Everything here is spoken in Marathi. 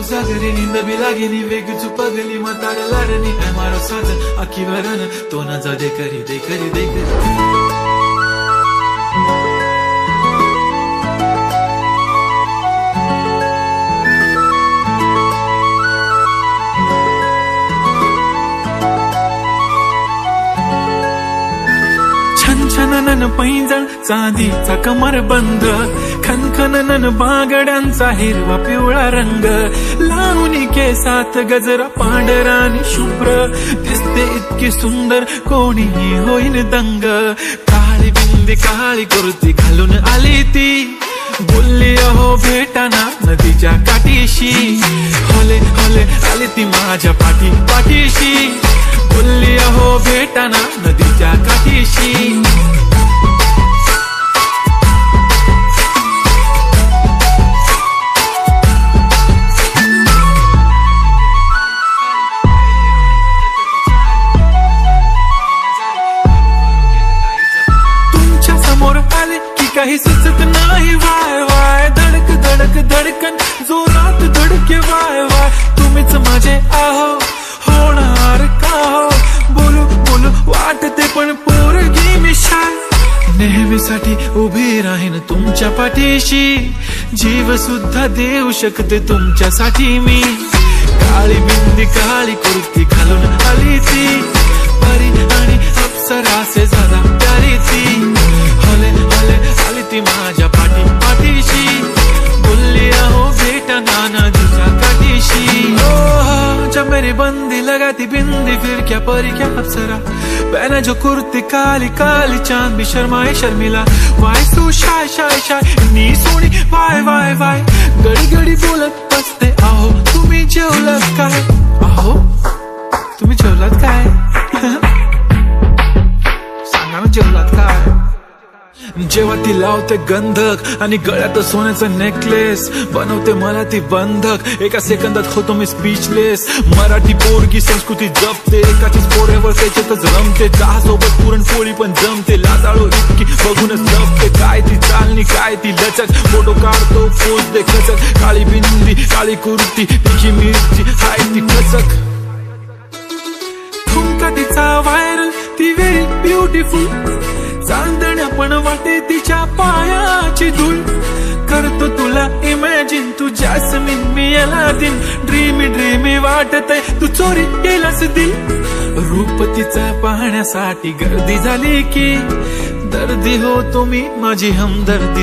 सागरी नींद भी लागेनी वेग चुपगली मतार लाडनी है मारो साथ आखी भरन तो न जा दे करी दे करी दे करी छनछनन पैंजण चांदीचा कमर बंद खनखनन बागड्यांचा हिरवा पिवळा रंग लावणी केसात गजरा पांढरा आणि शुभ्र दिसते इतकी सुंदर कोणीही होईन दंग काळी बिंदी काळी कुर्ती घालून आली ती बोलली अहो भेटाना नदीच्या काठीशी होले होले आली ती माझ्या पाठीशी बोलली अहो भेटाना नदीच्या काठीशी तुमच्या समोर आले की काही सुचत नाही वाय वाय धडक धडक धडकन जोरात धडके वाय वाय तुम्हीच माझे आहो होणार का हो बोलू बोलू वाटते पण पोरगी मी शाय नेहमीसाठी उभी राहीन तुमच्या पाठीशी जीव सुद्धा देऊ शकते तुमच्यासाठी मी काळी बिंदी काळी कुर्ती घालून आली ती परी आणि अप्सरासे झाला प्यारी ती हले हले आली ती माझ्या पाठीशी बोलली अहो भेटना नदीच्या काठीशी जब मेरी बंदी लगाती बिंदी फिर क्या परी क्या अप्सरा पहने जो कुर्ती काली काली चांद भी शर्माए शर्मिला वाय तू शाय शाय शाय नी सोनी वाय वाय वाय गडी गडी बोलत बसते आहो तुम्ही जेवलात काय आहो तुम्ही जेवलात काय सांगा ना जेवलात काय जेव्हा ती लावते गंधक आणि गळ्यात सोन्याचं नेकलेस बनवते मला ती बंधक एका सेकंदात होतो मी स्पीचलेस मराठी पोरगी संस्कृती जपते एकाचीच पोरेवर त्याच्यातच रमते चहा सोबत पुरणपोळी पण जमते लाजाळू इतकी बघूनच जपते काय ती चालणी काय ती लचक फोटो काढतो पोज दे खचक काळी बिंदी काळी कुर्ती तिची मिरची हाय ती खचक ठुमका तिचा व्हायरल ती व्हेरी ब्युटिफुल चांदण्या पण वाटे तिच्या पायाची धूळ करतो तुला इमॅजिन तू जॅस्मिन मी अलादीन ड्रीमी ड्रीमी वाटतय तू चोरी केलास दिल रूप तिचा पाहण्यासाठी गर्दी झाली की दर्दी हो तुम्ही माझी हमदर्दी